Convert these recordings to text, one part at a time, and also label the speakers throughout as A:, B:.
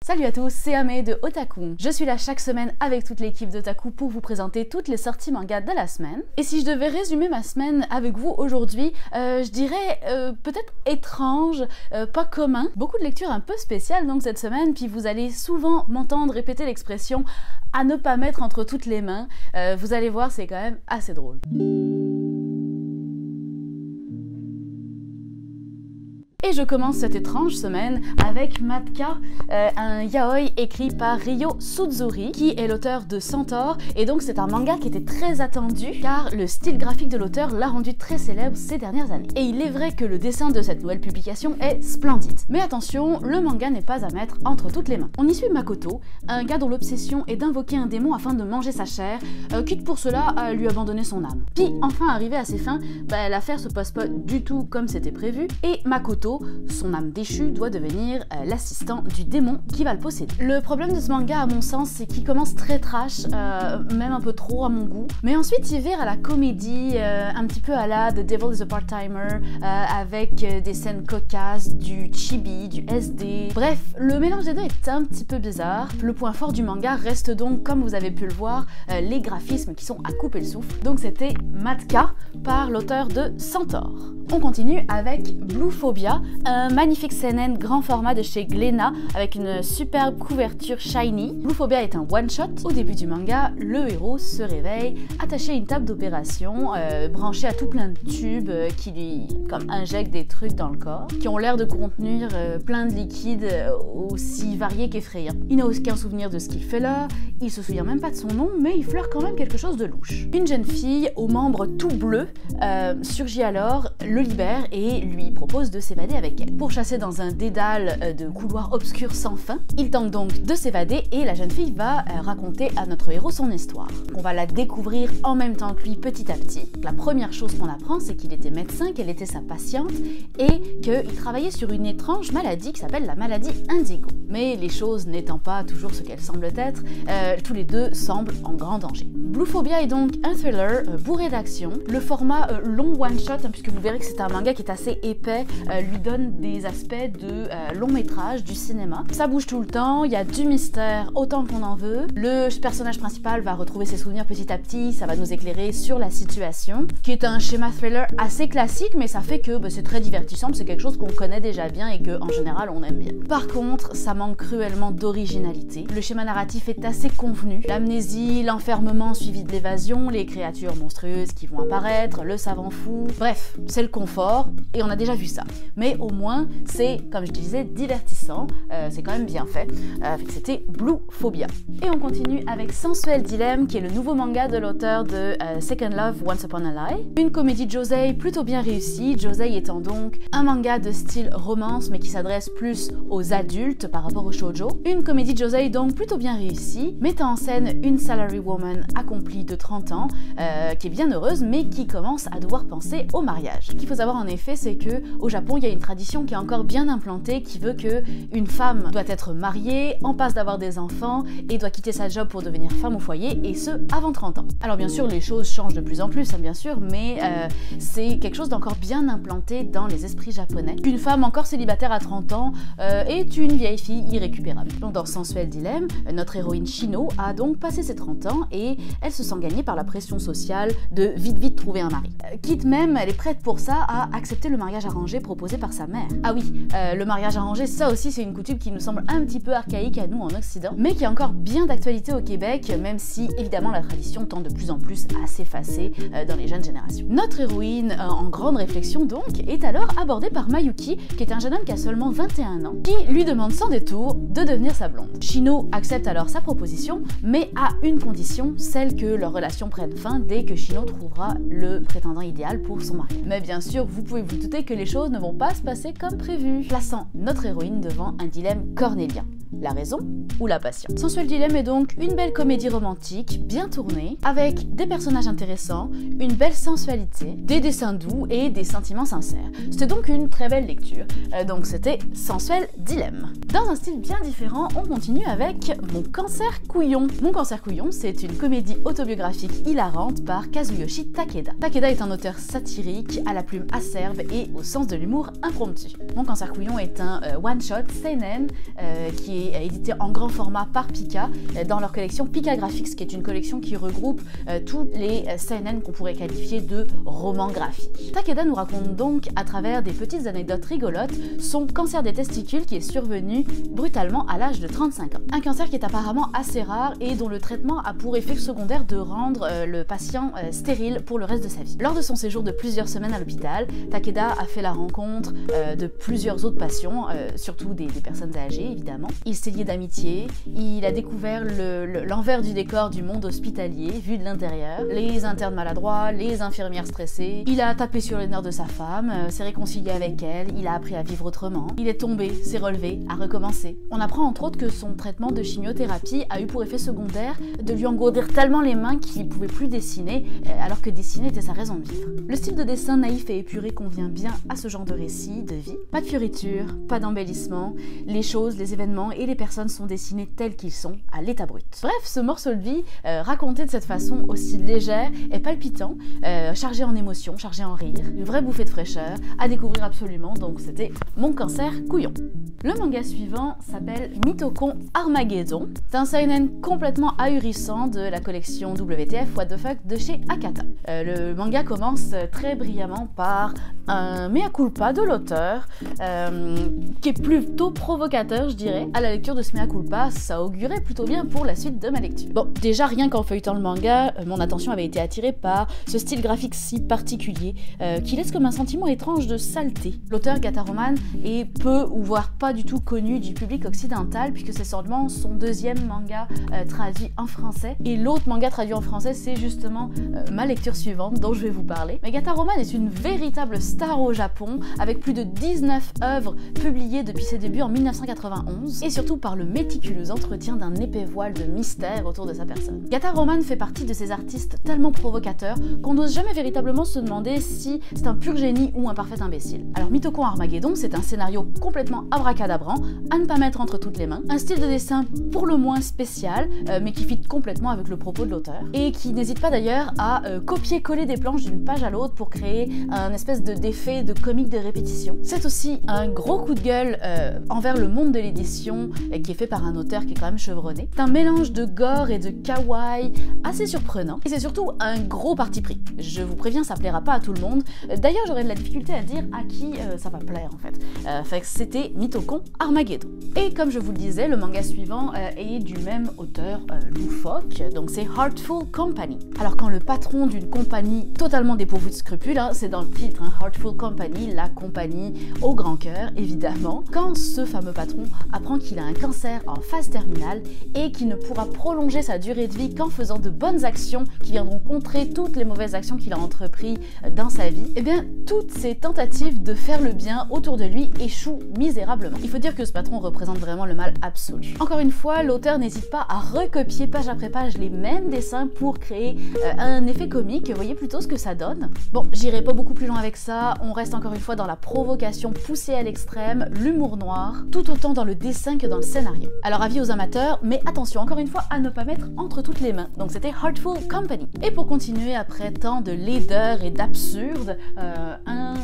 A: Salut à tous, c'est Amé de Otaku. Je suis là chaque semaine avec toute l'équipe d'Otaku pour vous présenter toutes les sorties manga de la semaine. Et si je devais résumer ma semaine avec vous aujourd'hui, je dirais peut-être étrange, pas commun. Beaucoup de lectures un peu spéciales donc cette semaine, puis vous allez souvent m'entendre répéter l'expression « à ne pas mettre entre toutes les mains ». Vous allez voir, c'est quand même assez drôle. Et je commence cette étrange semaine avec Matka, un yaoi écrit par Ryo Suzuri, qui est l'auteur de Centaure, et donc c'est un manga qui était très attendu, car le style graphique de l'auteur l'a rendu très célèbre ces dernières années. Et il est vrai que le dessin de cette nouvelle publication est splendide. Mais attention, le manga n'est pas à mettre entre toutes les mains. On y suit Makoto, un gars dont l'obsession est d'invoquer un démon afin de manger sa chair, quitte pour cela à lui abandonner son âme. Puis enfin arrivé à ses fins, l'affaire se passe pas du tout comme c'était prévu, et Makoto, son âme déchue, doit devenir l'assistant du démon qui va le posséder. Le problème de ce manga, à mon sens, c'est qu'il commence très trash, même un peu trop à mon goût, mais ensuite il vire à la comédie, un petit peu à la The Devil is a Part-Timer, avec des scènes cocasses, du chibi, du SD. Bref, le mélange des deux est un petit peu bizarre. Le point fort du manga reste donc, comme vous avez pu le voir, les graphismes qui sont à couper le souffle. Donc c'était Matka par l'auteur de Centaure. On continue avec Bluephobia, un magnifique seinen grand format de chez Glénat avec une superbe couverture shiny. Bluephobia est un one-shot. Au début du manga, le héros se réveille attaché à une table d'opération, branché à tout plein de tubes qui lui injectent des trucs dans le corps, qui ont l'air de contenir plein de liquides aussi variés qu'effrayants. Il n'a aucun souvenir de ce qu'il fait là, il se souvient même pas de son nom, mais il fleure quand même quelque chose de louche. Une jeune fille aux membres tout bleus surgit alors, le libère et lui propose de s'évader avec elle. Pourchassé dans un dédale de couloirs obscurs sans fin, il tente donc de s'évader et la jeune fille va raconter à notre héros son histoire. On va la découvrir en même temps que lui petit à petit. La première chose qu'on apprend, c'est qu'il était médecin, qu'elle était sa patiente et qu'il travaillait sur une étrange maladie qui s'appelle la maladie Indigo. Mais les choses n'étant pas toujours ce qu'elles semblent être, tous les deux semblent en grand danger. Bluephobia est donc un thriller bourré d'action. Le format long one-shot, puisque vous verrez que c'est un manga qui est assez épais, lui donne des aspects de long métrage, du cinéma. Ça bouge tout le temps, il y a du mystère autant qu'on en veut. Le personnage principal va retrouver ses souvenirs petit à petit, ça va nous éclairer sur la situation, qui est un schéma thriller assez classique, mais ça fait que c'est très divertissant, c'est quelque chose qu'on connaît déjà bien et que en général on aime bien. Par contre, ça manque cruellement d'originalité. Le schéma narratif est assez convenu. L'amnésie, l'enfermement suivi de l'évasion, les créatures monstrueuses qui vont apparaître, le savant fou, bref, c'est le confort et on a déjà vu ça. Mais au moins, c'est, comme je disais, divertissant, c'est quand même bien fait. C'était Bluephobia. Et on continue avec Sensuel Dilemme, qui est le nouveau manga de l'auteur de Second Love, Once Upon a Lie. Une comédie josei plutôt bien réussie, josei étant donc un manga de style romance, mais qui s'adresse plus aux adultes par rapport au shoujo. Une comédie josei donc plutôt bien réussie, mettant en scène une salary woman accomplie de 30 ans, qui est bien heureuse, mais qui commence à devoir penser au mariage. Ce qu'il faut savoir en effet, c'est que au Japon, il y a une tradition qui est encore bien implantée, qui veut que une femme doit être mariée, en passe d'avoir des enfants et doit quitter sa job pour devenir femme au foyer, et ce avant 30 ans. Alors bien sûr, les choses changent de plus en plus, bien sûr, mais c'est quelque chose d'encore bien implanté dans les esprits japonais. Une femme encore célibataire à 30 ans est une vieille fille irrécupérable. Donc dans Sensuel Dilemme, notre héroïne Shino a donc passé ses 30 ans et elle se sent gagnée par la pression sociale de vite trouver un mari. Quitte même, elle est prête pour ça à accepter le mariage arrangé proposé par sa mère. Ah oui, le mariage arrangé, ça aussi c'est une coutume qui nous semble un petit peu archaïque à nous en Occident, mais qui est encore bien d'actualité au Québec, même si évidemment la tradition tend de plus en plus à s'effacer dans les jeunes générations. Notre héroïne, en grande réflexion donc, est alors abordée par Mayuki, qui est un jeune homme qui a seulement 21 ans, qui lui demande sans détour de devenir sa blonde. Shino accepte alors sa proposition, mais à une condition, celle que leur relation prenne fin dès que Shino trouvera le prétendant idéal pour son mari. Mais bien sûr, vous pouvez vous douter que les choses ne vont pas se passer comme prévu, plaçant notre héroïne devant un dilemme cornélien. La raison ou la passion. Sensuel Dilemme est donc une belle comédie romantique, bien tournée, avec des personnages intéressants, une belle sensualité, des dessins doux et des sentiments sincères. C'était donc une très belle lecture. Donc c'était Sensuel Dilemme. Dans un style bien différent, on continue avec Mon cancer couillon. Mon cancer couillon, c'est une comédie autobiographique hilarante par Kazuyoshi Takeda. Takeda est un auteur satirique, à la plume acerbe et au sens de l'humour impromptu. Mon cancer couillon est un one-shot seinen qui est est édité en grand format par Pika dans leur collection Pika Graphics, qui est une collection qui regroupe tous les seinen qu'on pourrait qualifier de romans graphiques. Takeda nous raconte donc à travers des petites anecdotes rigolotes son cancer des testicules qui est survenu brutalement à l'âge de 35 ans. Un cancer qui est apparemment assez rare et dont le traitement a pour effet secondaire de rendre le patient stérile pour le reste de sa vie. Lors de son séjour de plusieurs semaines à l'hôpital, Takeda a fait la rencontre de plusieurs autres patients, surtout des personnes âgées évidemment. Il s'est lié d'amitié, il a découvert l'envers du décor du monde hospitalier, vu de l'intérieur, les internes maladroits, les infirmières stressées. Il a tapé sur les nerfs de sa femme, s'est réconcilié avec elle, il a appris à vivre autrement. Il est tombé, s'est relevé, a recommencé. On apprend entre autres que son traitement de chimiothérapie a eu pour effet secondaire de lui engourdir tellement les mains qu'il ne pouvait plus dessiner, alors que dessiner était sa raison de vivre. Le style de dessin naïf et épuré convient bien à ce genre de récit, de vie. Pas de fioritures, pas d'embellissement, les choses, les événements et les personnes sont dessinés tels qu'ils sont, à l'état brut. Bref, ce morceau de vie, raconté de cette façon aussi légère et palpitant, chargé en émotions, chargé en rire, une vraie bouffée de fraîcheur, à découvrir absolument, donc c'était Mon cancer couillon. Le manga suivant s'appelle Mitokon Armageddon. C'est un seinen complètement ahurissant de la collection WTF What the Fuck de chez Akata. Le manga commence très brillamment par un mea culpa de l'auteur, qui est plutôt provocateur, je dirais. À la lecture de ce mea culpa, ça augurait plutôt bien pour la suite de ma lecture. Bon, déjà rien qu'en feuilletant le manga, mon attention avait été attirée par ce style graphique si particulier, qui laisse comme un sentiment étrange de saleté. L'auteur Gataroman est peu ou voire pas du tout connu du public occidental, puisque c'est seulement son deuxième manga traduit en français. Et l'autre manga traduit en français, c'est justement ma lecture suivante dont je vais vous parler. Mais Gataroman est une véritable star au Japon, avec plus de 19 œuvres publiées depuis ses débuts en 1991, et surtout par le méticuleux entretien d'un épais voile de mystère autour de sa personne. Gataroman fait partie de ces artistes tellement provocateurs qu'on n'ose jamais véritablement se demander si c'est un pur génie ou un parfait imbécile. Alors Mitokon Armageddon, c'est un scénario complètement abracadabrant, à ne pas mettre entre toutes les mains, un style de dessin pour le moins spécial, mais qui fit complètement avec le propos de l'auteur, et qui n'hésite pas d'ailleurs à copier-coller des planches d'une page à l'autre pour créer un espèce d'effet de comique de répétition. C'est aussi un gros coup de gueule envers le monde de l'édition, qui est fait par un auteur qui est quand même chevronné. C'est un mélange de gore et de kawaii assez surprenant, et c'est surtout un gros parti pris. Je vous préviens, ça plaira pas à tout le monde. D'ailleurs, j'aurais de la difficulté à dire à qui ça va plaire en fait. C'était Mitokon Armageddon. Et comme je vous le disais, le manga suivant est du même auteur loufoque, donc c'est Heartful Company. Alors quand le patron d'une compagnie totalement dépourvue de scrupules, c'est dans le titre, Heartful Company, la compagnie au grand cœur évidemment, quand ce fameux patron apprend qu'il a un cancer en phase terminale et qu'il ne pourra prolonger sa durée de vie qu'en faisant de bonnes actions qui viendront contrer toutes les mauvaises actions qu'il a entreprises dans sa vie, et bien toutes ces tentatives de faire le bien autour de lui échouent misérablement. Il faut dire que ce patron représente vraiment le mal absolu. Encore une fois, l'auteur n'hésite pas à recopier page après page les mêmes dessins pour créer un effet comique. Voyez plutôt ce que ça donne. Bon, j'irai pas beaucoup plus loin avec ça, on reste encore une fois dans la provocation poussée à l'extrême, l'humour noir, tout autant dans le dessin que dans le scénario. Alors avis aux amateurs, mais attention encore une fois à ne pas mettre entre toutes les mains. Donc c'était Heartful Company. Et pour continuer après tant de laideur et d'absurde, un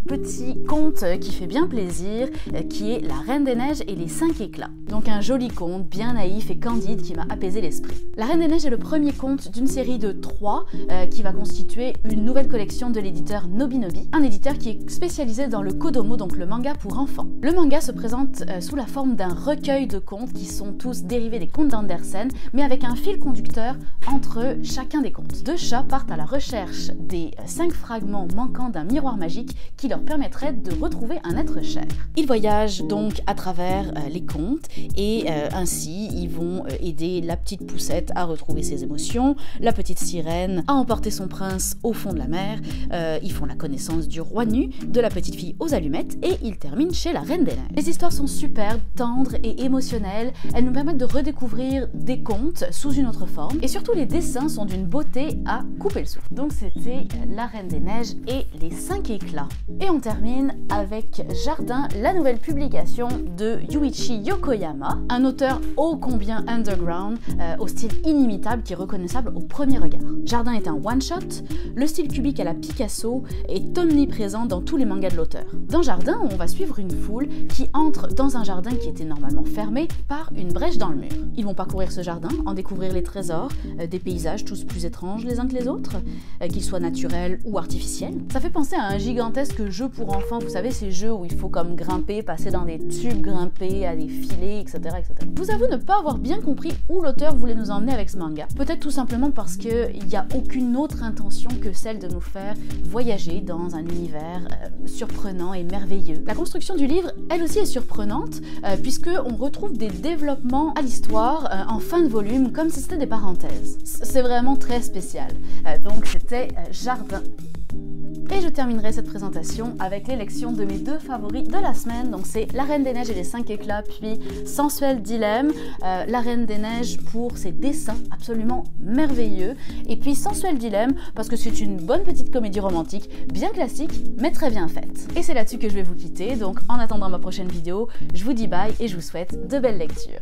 A: petit conte qui fait bien plaisir, qui est La Reine des Neiges et les 5 éclats. Donc un joli conte, bien naïf et candide qui m'a apaisé l'esprit. La Reine des Neiges est le premier conte d'une série de 3 qui va constituer une nouvelle collection de l'éditeur Nobinobi, un éditeur qui est spécialisé dans le kodomo, donc le manga pour enfants. Le manga se présente sous la forme d'un recueil de contes qui sont tous dérivés des contes d'Andersen, mais avec un fil conducteur entre chacun des contes. Deux chats partent à la recherche des 5 fragments manquants d'un miroir magique qui leur permettrait de retrouver un être cher. Ils voyagent donc à travers les contes et ainsi ils vont aider la petite poussette à retrouver ses émotions, la petite sirène à emporter son prince au fond de la mer, ils font la connaissance du roi nu, de la petite fille aux allumettes et ils terminent chez la Reine des Neiges. Les histoires sont superbes, tendres et émotionnelles, elles nous permettent de redécouvrir des contes sous une autre forme et surtout les dessins sont d'une beauté à couper le souffle. Donc c'était La Reine des Neiges et les 5 éclats. Et on termine avec Jardin, la nouvelle publication de Yuichi Yokoyama, un auteur ô combien underground, au style inimitable qui est reconnaissable au premier regard. Jardin est un one-shot, le style cubique à la Picasso est omniprésent dans tous les mangas de l'auteur. Dans Jardin, on va suivre une foule qui entre dans un jardin qui était normalement normalement fermé, par une brèche dans le mur. Ils vont parcourir ce jardin, en découvrir les trésors, des paysages tous plus étranges les uns que les autres, qu'ils soient naturels ou artificiels. Ça fait penser à un gigantesque jeu pour enfants, vous savez, ces jeux où il faut comme grimper, passer dans des tubes, grimper à des filets, etc. etc. Je vous avoue ne pas avoir bien compris où l'auteur voulait nous emmener avec ce manga. Peut-être tout simplement parce qu'il n'y a aucune autre intention que celle de nous faire voyager dans un univers surprenant et merveilleux. La construction du livre, elle aussi, est surprenante, puisqu'on retrouve des développements à l'histoire en fin de volume, comme si c'était des parenthèses. C'est vraiment très spécial. Donc c'était Jardin. Et je terminerai cette présentation avec l'élection de mes deux favoris de la semaine. Donc c'est La Reine des Neiges et les 5 éclats, puis Sensuel Dilemme. La Reine des Neiges pour ses dessins absolument merveilleux. Et puis Sensuel Dilemme parce que c'est une bonne petite comédie romantique, bien classique, mais très bien faite. Et c'est là-dessus que je vais vous quitter. Donc en attendant ma prochaine vidéo, je vous dis bye et je vous souhaite de belles lectures.